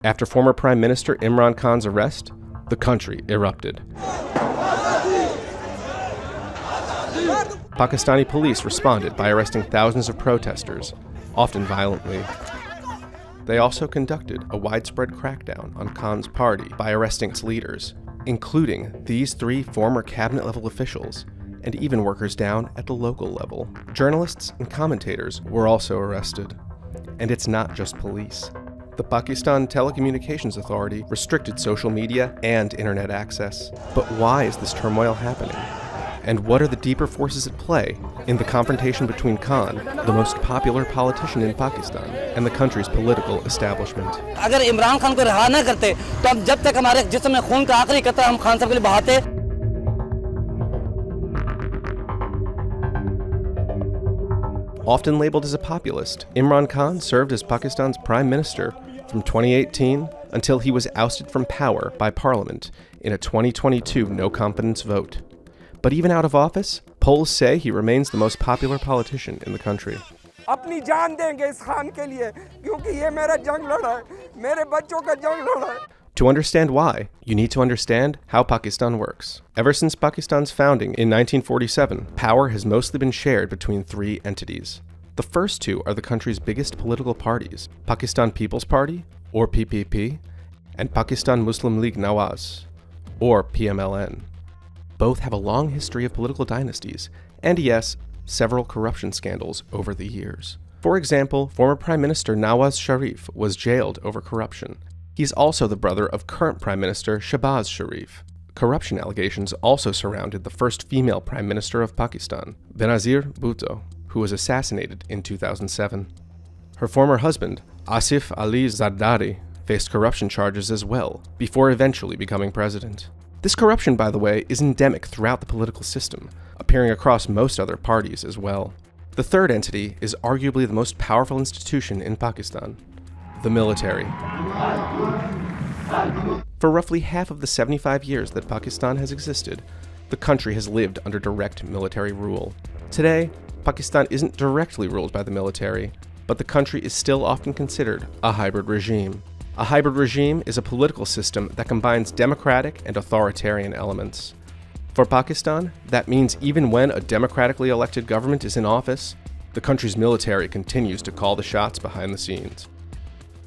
After former Prime Minister Imran Khan's arrest, the country erupted. Pakistani police responded by arresting thousands of protesters, often violently. They also conducted a widespread crackdown on Khan's party by arresting its leaders, including these 3 former cabinet-level officials, and even workers down at the local level. Journalists and commentators were also arrested. And it's not just police. The Pakistan Telecommunications Authority restricted social media and internet access. But why is this turmoil happening? And what are the deeper forces at play in the confrontation between Khan, the most popular politician in Pakistan, and the country's political establishment? अगर इमरान खान को रिहा न करते, तो हम जब तक हमारे जिस्म में खून का आखिरी कतरा हम खान साहब के लिए बहाते। Often labeled as a populist, Imran Khan served as Pakistan's prime minister from 2018 until he was ousted from power by parliament in a 2022 no-confidence vote. But even out of office, polls say he remains the most popular politician in the country. अपनी जान देंगे इस खान के लिए क्योंकि ये मेरा जंग लड़ा है, मेरे बच्चों का जंग लड़ा है। To understand why, you need to understand how Pakistan works. Ever since Pakistan's founding in 1947, power has mostly been shared between 3 entities. The first 2 are the country's biggest political parties, Pakistan People's Party, or PPP, and Pakistan Muslim League Nawaz, or PMLN. Both have a long history of political dynasties, and yes, several corruption scandals over the years. For example, former Prime Minister Nawaz Sharif was jailed over corruption. He's also the brother of current Prime Minister Shahbaz Sharif. Corruption allegations also surrounded the first female Prime Minister of Pakistan, Benazir Bhutto, who was assassinated in 2007. Her former husband, Asif Ali Zardari, faced corruption charges as well, before eventually becoming president. This corruption, by the way, is endemic throughout the political system, appearing across most other parties as well. The third entity is arguably the most powerful institution in Pakistan, the military. For roughly half of the 75 years that Pakistan has existed, the country has lived under direct military rule. Today, Pakistan isn't directly ruled by the military, but the country is still often considered a hybrid regime. A hybrid regime is a political system that combines democratic and authoritarian elements. For Pakistan, that means even when a democratically elected government is in office, the country's military continues to call the shots behind the scenes.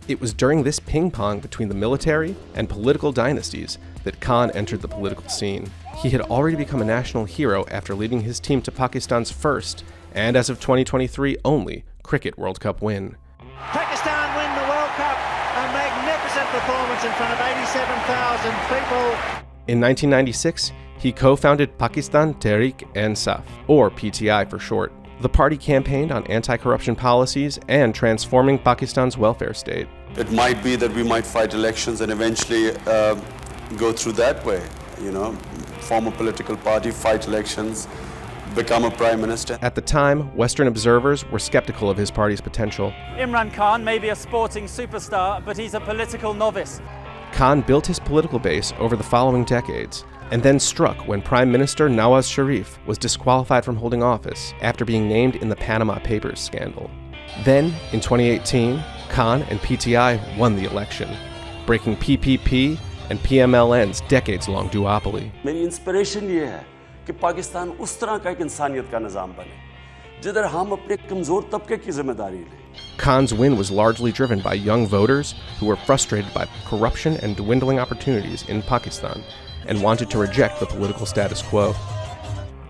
It was during this ping-pong between the military and political dynasties that Khan entered the political scene. He had already become a national hero after leading his team to Pakistan's first, and as of 2023 only, Cricket World Cup win. Pakistan win the World Cup, a magnificent performance in front of 87,000 people. In 1996, he co-founded Pakistan Tehreek-e-Insaf, or PTI for short. The party campaigned on anti-corruption policies and transforming Pakistan's welfare state. It might be that we might fight elections and eventually go through that way, form a political party, fight elections, become a prime minister. At the time, Western observers were skeptical of his party's potential. Imran Khan may be a sporting superstar, but he's a political novice. Khan built his political base over the following decades, and then struck when Prime Minister Nawaz Sharif was disqualified from holding office after being named in the Panama Papers scandal. Then, in 2018, Khan and PTI won the election, breaking PPP and PMLN's decades-long duopoly. मेरी inspiration ये है कि पाकिस्तान उस तरह का एक इंसानियत का निज़ाम बने, जिधर हम अपने कमज़ोर तबके की जिम्मेदारी लें. Khan's win was largely driven by young voters who were frustrated by corruption and dwindling opportunities in Pakistan and wanted to reject the political status quo.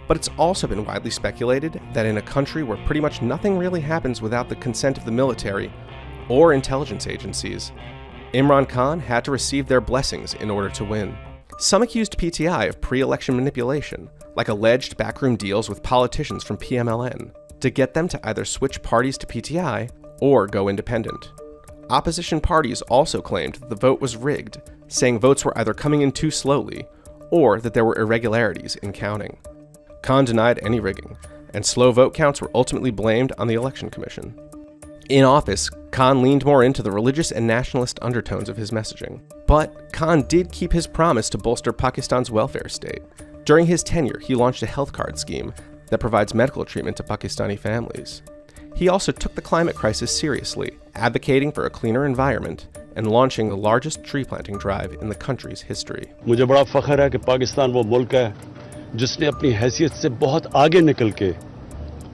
But it's also been widely speculated that in a country where pretty much nothing really happens without the consent of the military or intelligence agencies, Imran Khan had to receive their blessings in order to win. Some accused PTI of pre-election manipulation, like alleged backroom deals with politicians from PMLN, to get them to either switch parties to PTI or go independent. Opposition parties also claimed that the vote was rigged, saying votes were either coming in too slowly or that there were irregularities in counting. Khan denied any rigging, and slow vote counts were ultimately blamed on the Election Commission. In office, Khan leaned more into the religious and nationalist undertones of his messaging. But Khan did keep his promise to bolster Pakistan's welfare state. During his tenure, he launched a health card scheme that provides medical treatment to Pakistani families. He also took the climate crisis seriously, advocating for a cleaner environment and launching the largest tree planting drive in the country's history. मुझे बड़ा फख्र है कि पाकिस्तान वो मुल्क है जिसने अपनी हैसियत से बहुत आगे निकल के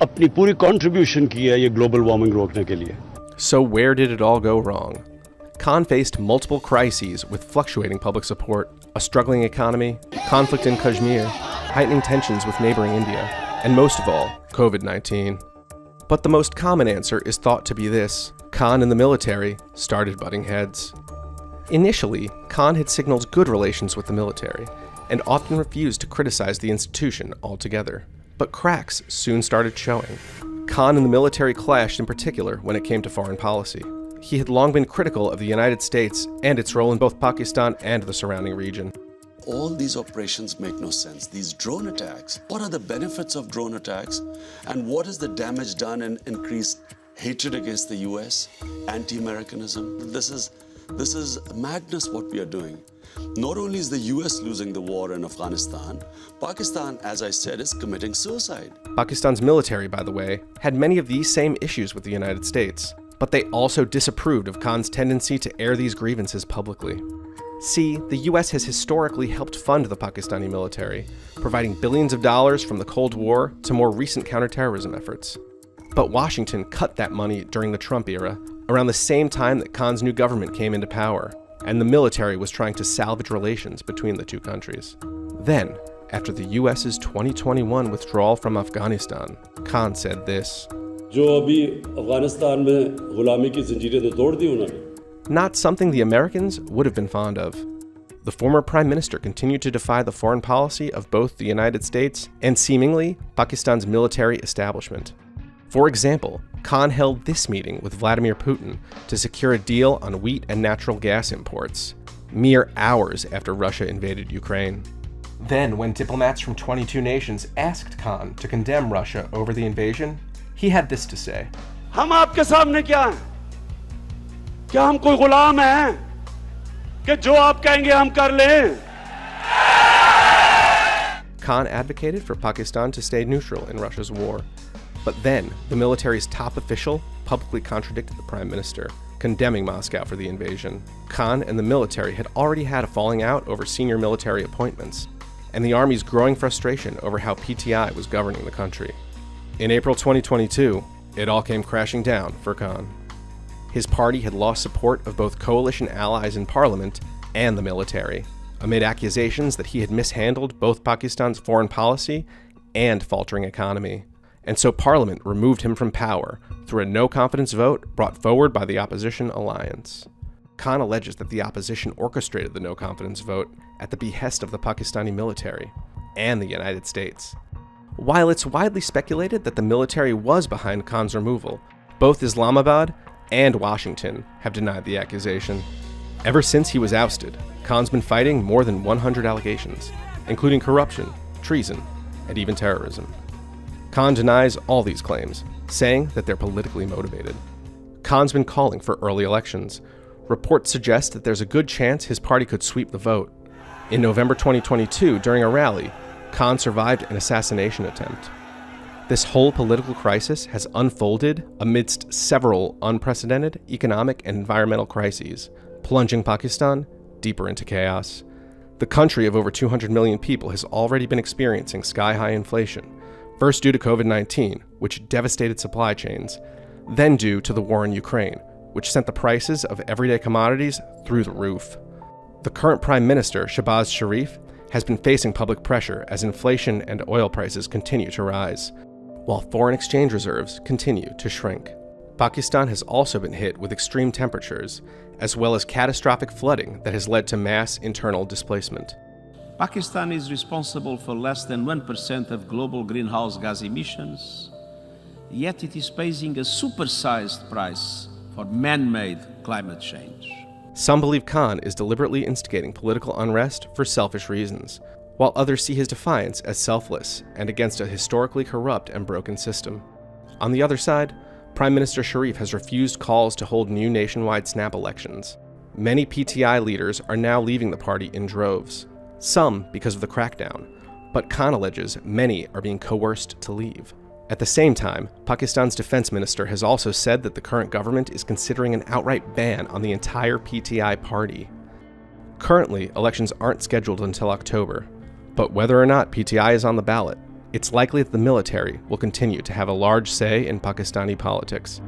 अपनी पूरी कंट्रीब्यूशन की है ये ग्लोबल वार्मिंग रोकने के लिए. So where did it all go wrong? Khan faced multiple crises with fluctuating public support, a struggling economy, conflict in Kashmir, heightening tensions with neighboring India, and most of all, COVID-19. But the most common answer is thought to be this: Khan and the military started butting heads. Initially, Khan had signaled good relations with the military, and often refused to criticize the institution altogether. But cracks soon started showing. Khan and the military clashed in particular when it came to foreign policy. He had long been critical of the United States and its role in both Pakistan and the surrounding region. All these operations make no sense. These drone attacks, what are the benefits of drone attacks? And what is the damage done in increased hatred against the US, anti-Americanism? This is madness what we are doing. Not only is the US losing the war in Afghanistan, Pakistan, as I said, is committing suicide. Pakistan's military, by the way, had many of these same issues with the United States, but they also disapproved of Khan's tendency to air these grievances publicly. See, the US has historically helped fund the Pakistani military, providing billions of dollars from the Cold War to more recent counterterrorism efforts. But Washington cut that money during the Trump era, around the same time that Khan's new government came into power, and the military was trying to salvage relations between the two countries. Then, after the US's 2021 withdrawal from Afghanistan, Khan said this: जो अभी अफगानिस्तान में गुलामी की जंजीरें तो तोड़ दी उन्होंने. Not something the Americans would have been fond of. The former prime minister continued to defy the foreign policy of both the United States and seemingly Pakistan's military establishment. For example, Khan held this meeting with Vladimir Putin to secure a deal on wheat and natural gas imports, mere hours after Russia invaded Ukraine. Then, when diplomats from 22 nations asked Khan to condemn Russia over the invasion, he had this to say: हम आपके सामने क्या हैं? क्या हम कोई गुलाम हैं कि जो आप कहेंगे हम कर लें? Khan advocated for Pakistan to stay neutral in Russia's war. But then, the military's top official publicly contradicted the prime minister, condemning Moscow for the invasion. Khan and the military had already had a falling out over senior military appointments, and the army's growing frustration over how PTI was governing the country. In April 2022, it all came crashing down for Khan. His party had lost support of both coalition allies in parliament and the military, amid accusations that he had mishandled both Pakistan's foreign policy and faltering economy. And so Parliament removed him from power through a no-confidence vote brought forward by the opposition alliance. Khan alleges that the opposition orchestrated the no-confidence vote at the behest of the Pakistani military and the United States. While it's widely speculated that the military was behind Khan's removal, both Islamabad and Washington have denied the accusation. Ever since he was ousted, Khan's been fighting more than 100 allegations, including corruption, treason, and even terrorism. Khan denies all these claims, saying that they're politically motivated. Khan's been calling for early elections. Reports suggest that there's a good chance his party could sweep the vote. In November 2022, during a rally, Khan survived an assassination attempt. This whole political crisis has unfolded amidst several unprecedented economic and environmental crises, plunging Pakistan deeper into chaos. The country of over 200 million people has already been experiencing sky-high inflation, first due to COVID-19, which devastated supply chains, then due to the war in Ukraine, which sent the prices of everyday commodities through the roof. The current Prime Minister, Shehbaz Sharif, has been facing public pressure as inflation and oil prices continue to rise, while foreign exchange reserves continue to shrink. Pakistan has also been hit with extreme temperatures, as well as catastrophic flooding that has led to mass internal displacement. Pakistan is responsible for less than 1% of global greenhouse gas emissions, yet it is paying a supersized price for man-made climate change. Some believe Khan is deliberately instigating political unrest for selfish reasons, while others see his defiance as selfless and against a historically corrupt and broken system. On the other side, Prime Minister Sharif has refused calls to hold new nationwide snap elections. Many PTI leaders are now leaving the party in droves, some because of the crackdown, but Khan alleges many are being coerced to leave. At the same time, Pakistan's defense minister has also said that the current government is considering an outright ban on the entire PTI party. Currently, elections aren't scheduled until October, but whether or not PTI is on the ballot, it's likely that the military will continue to have a large say in Pakistani politics.